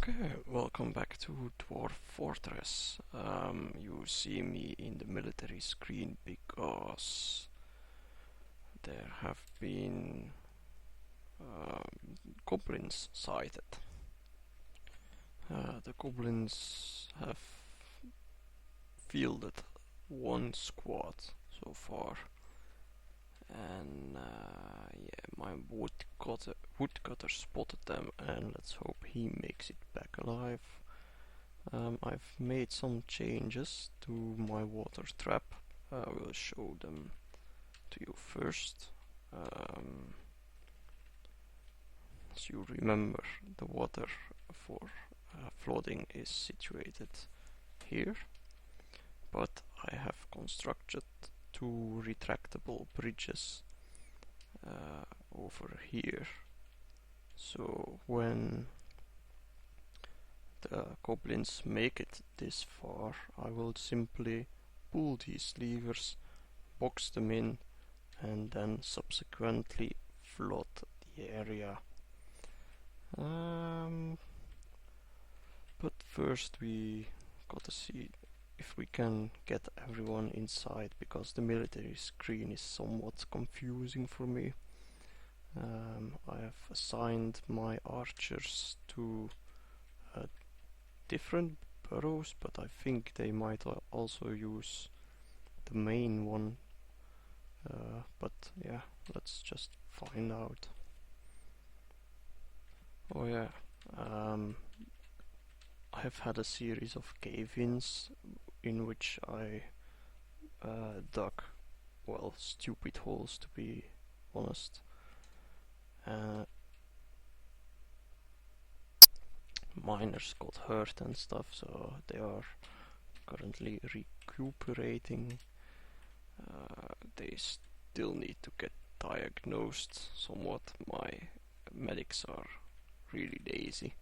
Okay, welcome back to Dwarf Fortress. You see me in the military screen because there have been goblins sighted. The goblins have fielded one squad so far, and yeah, my woodcutter spotted them, and let's hope he makes it back alive. I've made some changes to my water trap. I will show them to you first. As you remember, the water for flooding is situated here, but I have constructed two retractable bridges over here. So when the goblins make it this far, I will simply pull these levers, box them in, and then subsequently flood the area. But first we gotta see if we can get everyone inside, because the military screen is somewhat confusing for me. I have assigned my archers to different burrows, but I think they might also use the main one. But yeah, let's just find out. Oh yeah, I have had a series of cave-ins in which I dug, well, stupid holes, to be honest. Miners got hurt and stuff, so they are currently recuperating. They still need to get diagnosed somewhat. My medics are really lazy.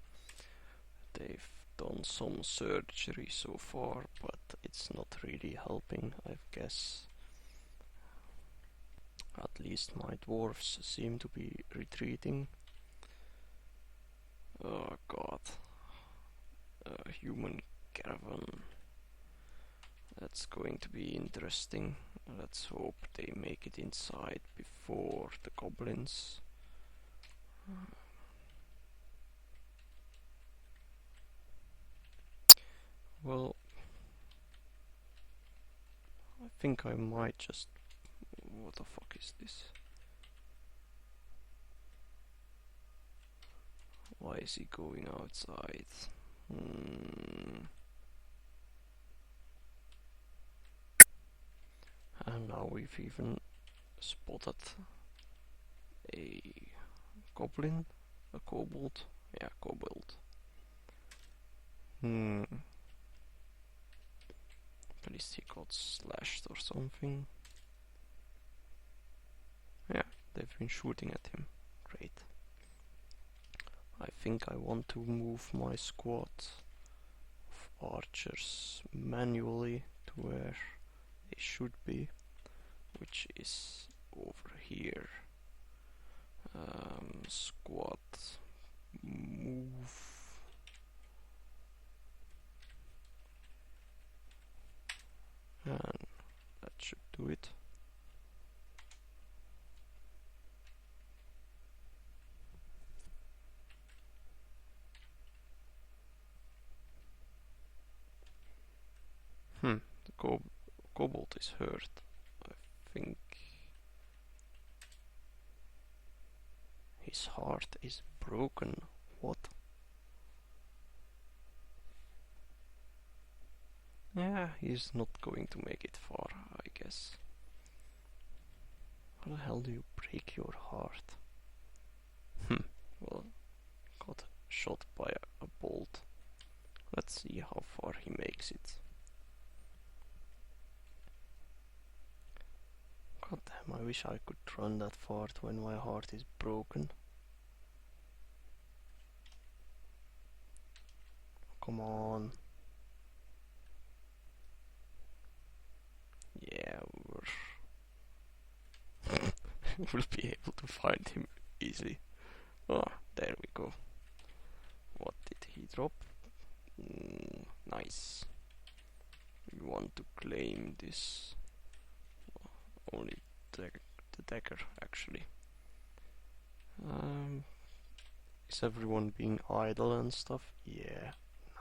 They've done some surgery so far, but it's not really helping, I guess. At least my dwarves seem to be retreating. Oh god. A human caravan. That's going to be interesting. Let's hope they make it inside before the goblins. Well, I think I might just... What the fuck is this? Why is he going outside? And now we've even spotted a goblin, a kobold. Yeah, kobold. At least he got slashed or something. Yeah, they've been shooting at him. Great. I think I want to move my squad of archers manually to where they should be, which is over here. Squad move. And that should do it. The kobold is hurt. I think his heart is broken. What? Yeah, he's not going to make it far, I guess. How the hell do you break your heart? Well, got shot by a bolt. Let's see how far he makes it. God damn, I wish I could run that far when my heart is broken. Come on. Yeah, we'll be able to find him easily. Oh, there we go. What did he drop. Nice. We want to claim this. Only the dagger, actually. Is everyone being idle and stuff? Yeah,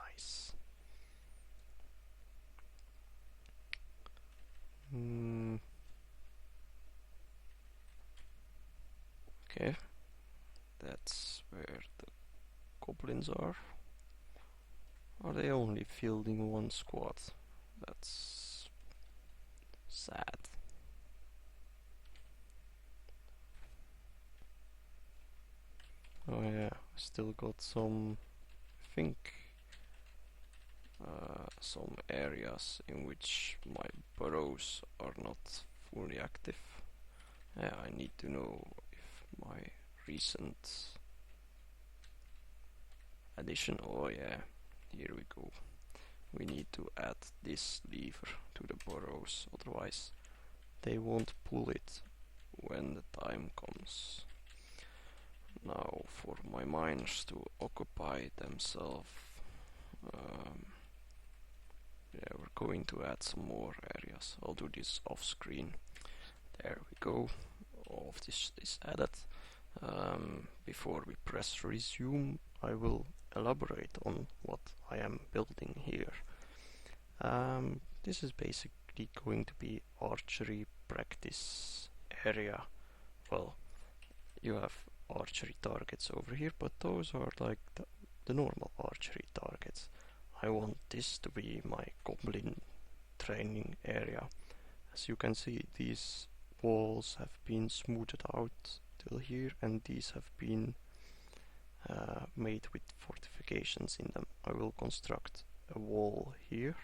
nice. Okay, that's where the goblins are. Are they only fielding one squad? That's sad. Oh yeah, still got some, I think, some areas in which my burrows are not fully active. Yeah, I need to know if my recent addition, oh yeah, here we go. We need to add this lever to the burrows, otherwise they won't pull it when the time comes. Now for my miners to occupy themselves, yeah, we're going to add some more areas. I'll do this off screen. There we go. All of this is added. Before we press resume, I will elaborate on what I am building here. This is basically going to be archery practice area. Well, you have archery targets over here, but those are like the normal archery targets. I want this to be my goblin training area. As you can see, these walls have been smoothed out till here, and these have been made with fortifications in them. I will construct a wall here,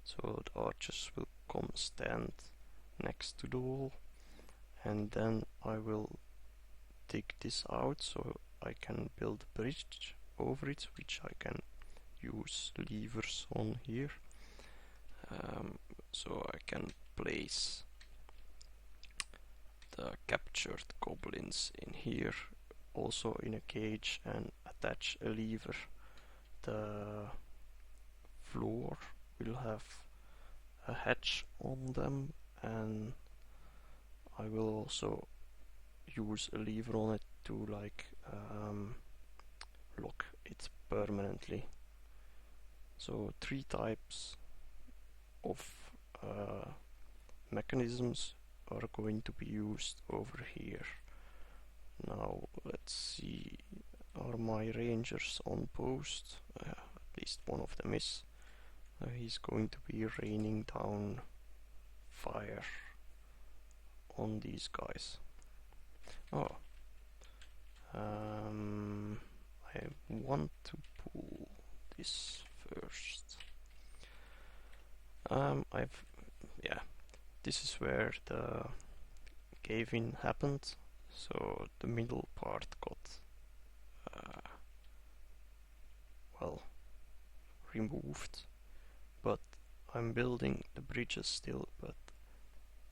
so the archers will come stand next to the wall, and then I will dig this out so I can build a bridge over it, which I can use levers on here, so I can place the captured goblins in here, also in a cage, and attach a lever. The floor will have a hatch on them, and I will also use a lever on it to like lock it permanently. So 3 types of mechanisms are going to be used over here. Now let's see, are my rangers on post? At least one of them is. He's going to be raining down fire on these guys. Oh, I want to pull this first. This is where the cave-in happened, so the middle part got well, removed, but I'm building the bridges still. But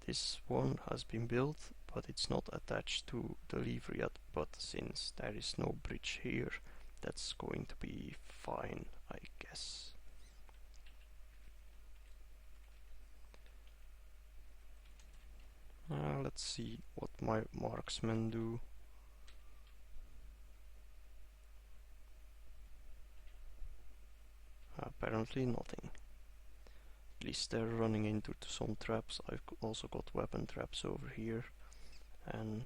this one has been built, but it's not attached to the lever yet. But since there is no bridge here, that's going to be fine, I guess. Let's see what my marksmen do. Apparently nothing. At least they're running into some traps. I've also got weapon traps over here. And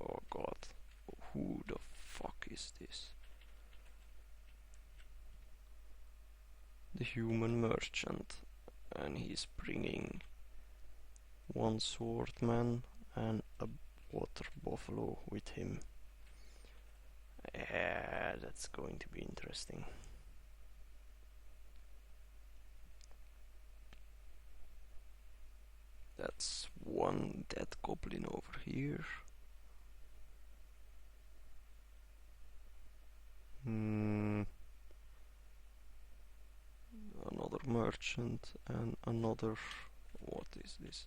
oh god, who the fuck is this? The human merchant, and he's bringing one swordman and a water buffalo with him. Yeah, that's going to be interesting. That's one dead goblin over here. Another merchant and another... what is this?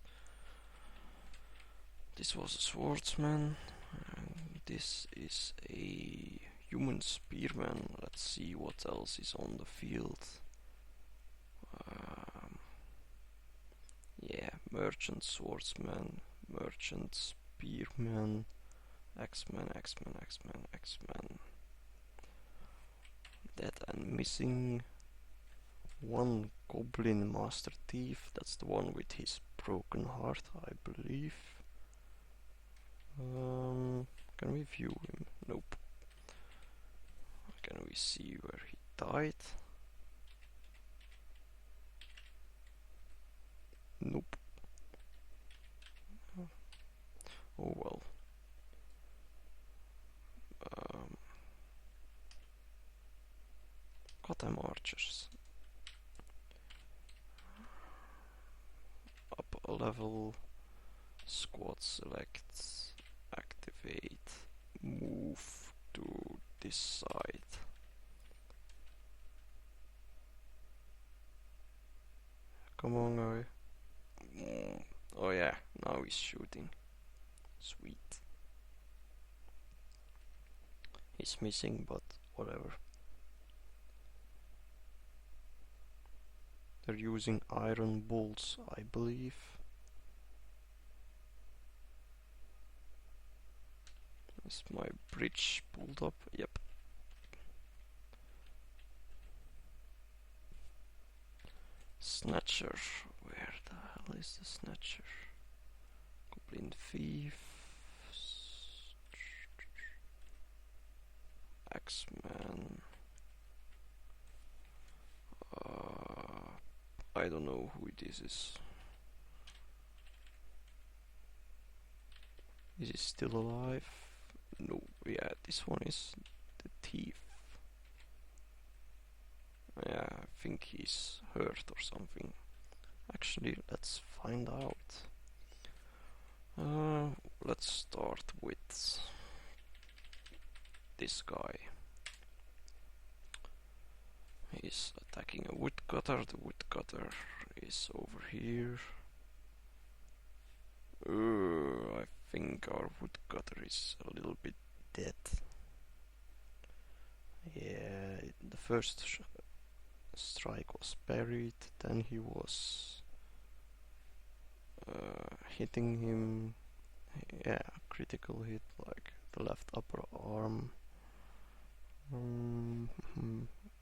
This was a swordsman, and this is a human spearman. Let's see what else is on the field. Yeah, merchant swordsman, merchant spearman, axemen, axemen, axemen, axemen. Dead and missing. One goblin master thief. That's the one with his broken heart, I believe. Can we view him? Nope. Can we see where he died? Nope. Oh well. Gotham archers. Up a level. Squad select. Activate. Move to this side. Come on, guy. Oh yeah, now he's shooting. Sweet. He's missing, but whatever. They're using iron bolts, I believe. Is my bridge pulled up? Yep. Snatcher. Where the hell is the Snatcher? Goblin thief. Axeman. I don't know who this is. Is he still alive? No, yeah, this one is the thief. Yeah, I think he's hurt or something. Actually, let's find out. Let's start with this guy. He's attacking a woodcutter. The woodcutter is over here. I think our woodcutter is a little bit dead. Yeah, the first strike was parried, then he was hitting him. Yeah, critical hit, like the left upper arm.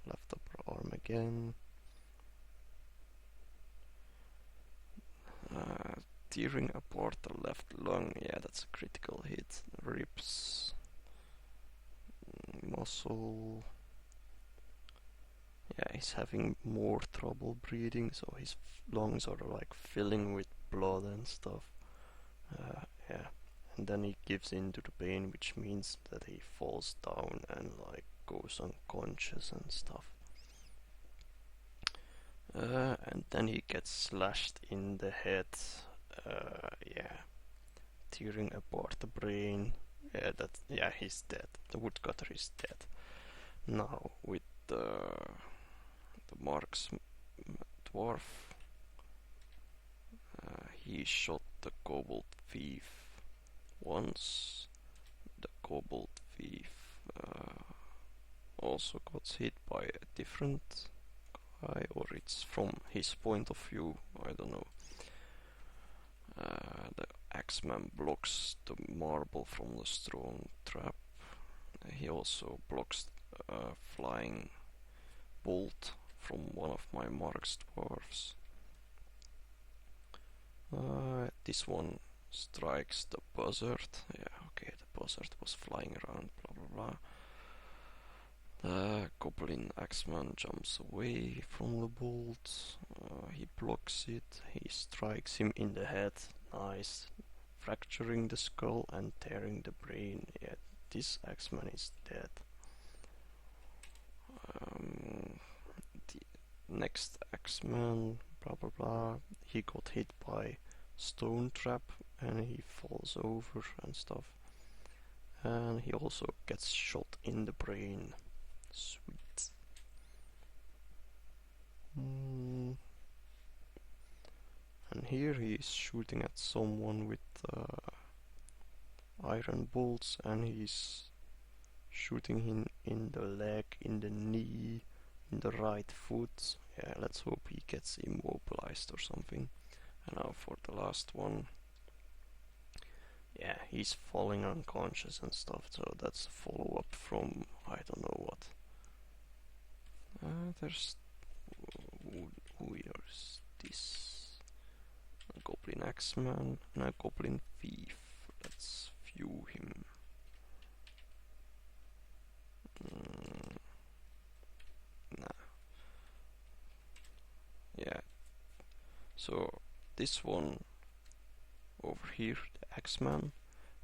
Left upper arm again. Tearing apart the left lung. Yeah, that's a critical hit. Ribs. Muscle. Yeah, he's having more trouble breathing, so his lungs are like filling with blood and stuff. Yeah, and then he gives in to the pain, which means that he falls down and like goes unconscious and stuff. And then he gets slashed in the head. Yeah, tearing apart the brain. Yeah, he's dead. The woodcutter is dead. Now with the Mark's dwarf, he shot the kobold thief once. The kobold thief also got hit by a different guy, or it's from his point of view, I don't know. The axeman blocks the marble from the strong trap. He also blocks a flying bolt from one of my Mark's dwarves. This one strikes the buzzard. Yeah, okay, the buzzard was flying around, blah blah blah. The goblin axeman jumps away from the bolt. He blocks it. He strikes him in the head. Nice. Fracturing the skull and tearing the brain. Yeah, this axeman is dead. The next axeman, blah blah blah. He got hit by stone trap and he falls over and stuff. And he also gets shot in the brain. Sweet. And here he is shooting at someone with iron bolts, and he's shooting him in the leg, in the knee, in the right foot. Yeah, let's hope he gets immobilized or something. And now for the last one. Yeah, he's falling unconscious and stuff, so that's a follow-up from I don't know what. There's who is this? A goblin axeman and a goblin thief. Let's view him. Nah. Yeah. So this one over here, the axeman,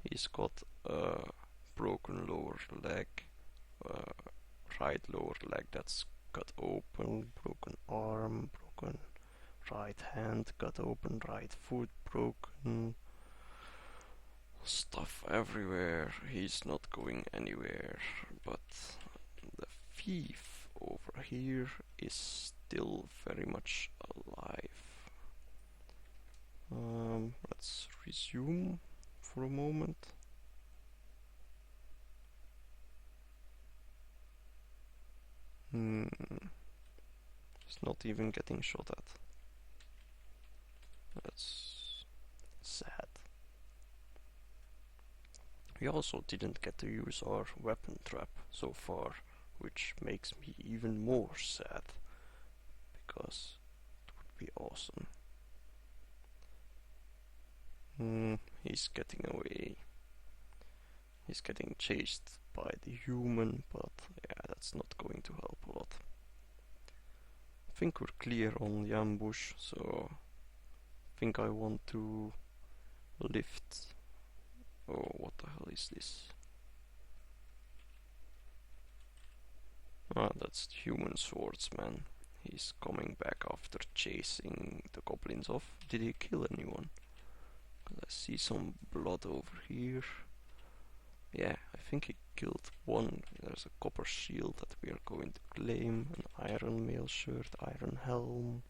he's got a broken lower leg, right lower leg that's cut open, broken arm, broken right hand cut open, right foot broken, stuff everywhere. He's not going anywhere, but the thief over here is still very much alive. Let's resume for a moment. He's not even getting shot at. That's sad. We also didn't get to use our weapon trap so far, which makes me even more sad, because it would be awesome. He's getting away. He's getting chased by the human, but yeah, that's not going to help a lot. I think we're clear on the ambush, so I think I want to lift. Oh, what the hell is this? Ah, that's the human swordsman. He's coming back after chasing the goblins off. Did he kill anyone? I see some blood over here. Yeah, I think he killed one. There's a copper shield that we are going to claim. An iron mail shirt, iron helm.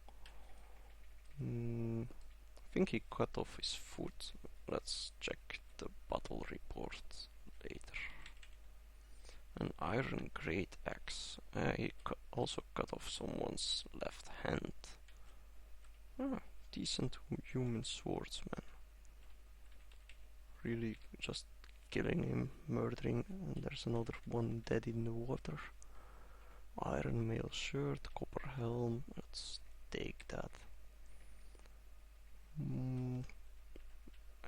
I think he cut off his foot. Let's check the battle report later. An iron great axe. He also cut off someone's left hand. Ah, decent human swordsman. Really just killing him, murdering, and there's another one dead in the water. Iron mail shirt, copper helm, let's take that.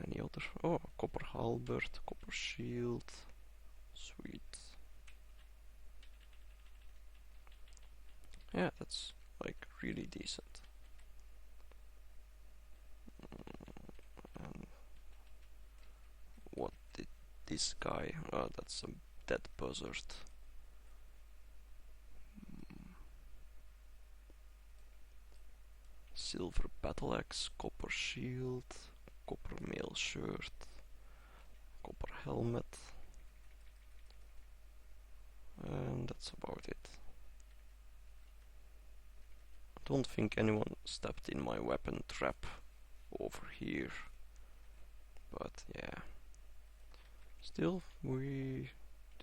Any other? Oh, copper halberd, copper shield, sweet. Yeah, that's like really decent. And what did this guy? Oh, that's a dead buzzard. Silver battle axe, copper shield, copper mail shirt, copper helmet, and that's about it. I don't think anyone stepped in my weapon trap over here, but yeah. Still, we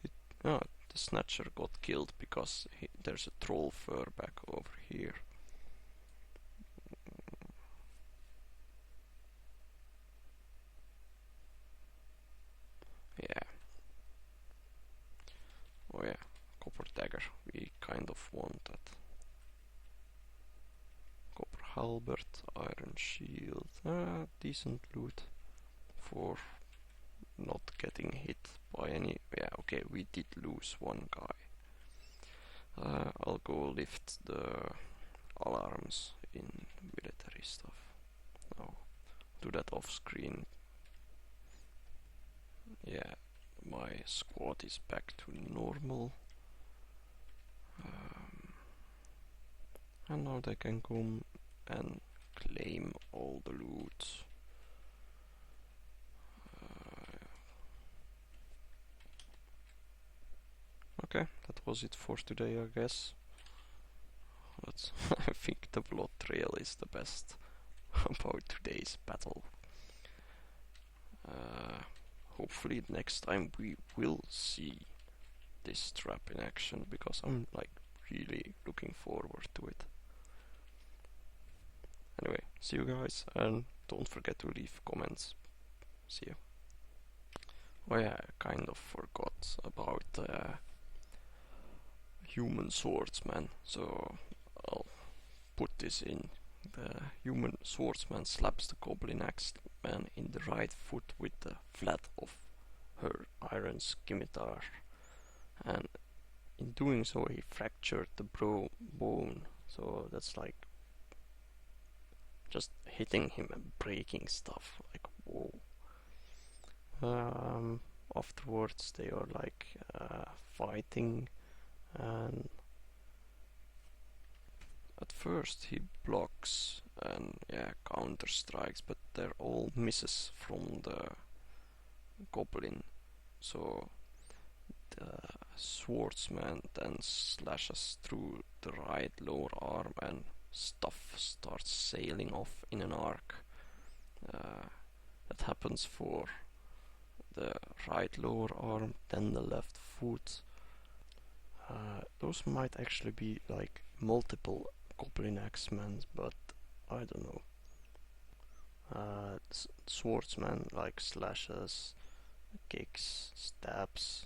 did. Ah, the snatcher got killed because there's a troll fur back over here. Yeah. Oh yeah, copper dagger. We kind of want that. Copper halberd, iron shield. Decent loot for not getting hit by any. Yeah, okay, we did lose one guy. I'll go lift the alarms in military stuff. I'll do that off screen. Yeah, my squad is back to normal. And now they can come and claim all the loot. Okay, that was it for today, I guess. I think the blood trail is the best about today's battle. Hopefully next time we will see this trap in action because I'm like really looking forward to it. Anyway, see you guys, and don't forget to leave comments. See you. Oh yeah, I kind of forgot about human swordsman, so I'll put this in. The human swordsman slaps the goblin axeman in the right foot with the flat of her iron scimitar, and in doing so he fractured the bone, so that's like just hitting him and breaking stuff, like whoa. Afterwards they are like fighting, and at first he blocks and counter strikes, but they're all misses from the goblin, so the swordsman then slashes through the right lower arm and stuff starts sailing off in an arc. That happens for the right lower arm, then the left foot. Those might actually be like multiple goblin axemen, but I don't know. Swordsman like slashes, kicks, stabs,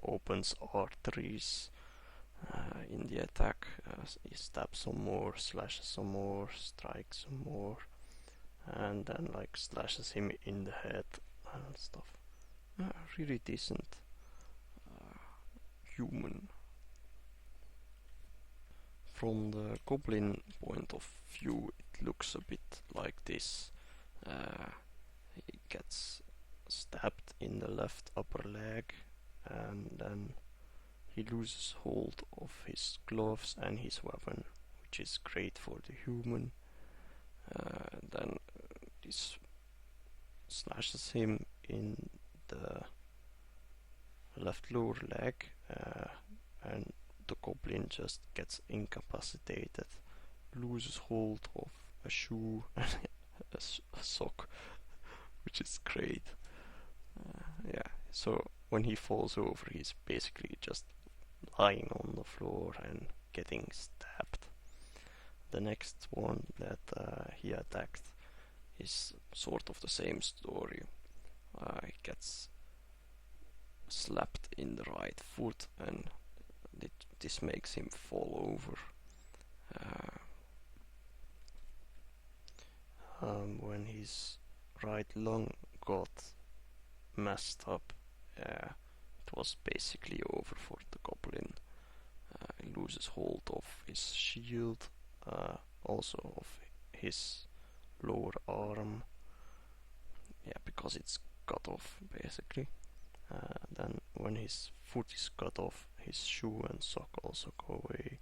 opens arteries in the attack. He stabs some more, slashes some more, strikes some more, and then like slashes him in the head and stuff. Really decent human. From the goblin point of view, it looks a bit like this. He gets stabbed in the left upper leg, and then he loses hold of his gloves and his weapon, which is great for the human. Then this slashes him in the left lower leg, and the goblin just gets incapacitated, loses hold of a shoe and a sock, which is great. So when he falls over, he's basically just lying on the floor and getting stabbed. The next one that he attacked is sort of the same story. He gets slapped in the right foot, and this makes him fall over. When his right lung got messed up, it was basically over for the goblin. He loses hold of his shield, also of his lower arm, because it's cut off basically. Then when his foot is cut off, his shoe and sock also go away.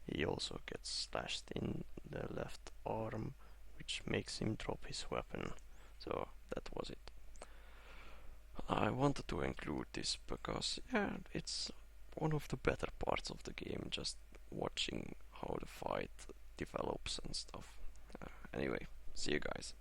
He also gets slashed in the left arm, which makes him drop his weapon. So that was it. I wanted to include this because it's one of the better parts of the game, just watching how the fight develops and stuff. Anyway, see you guys.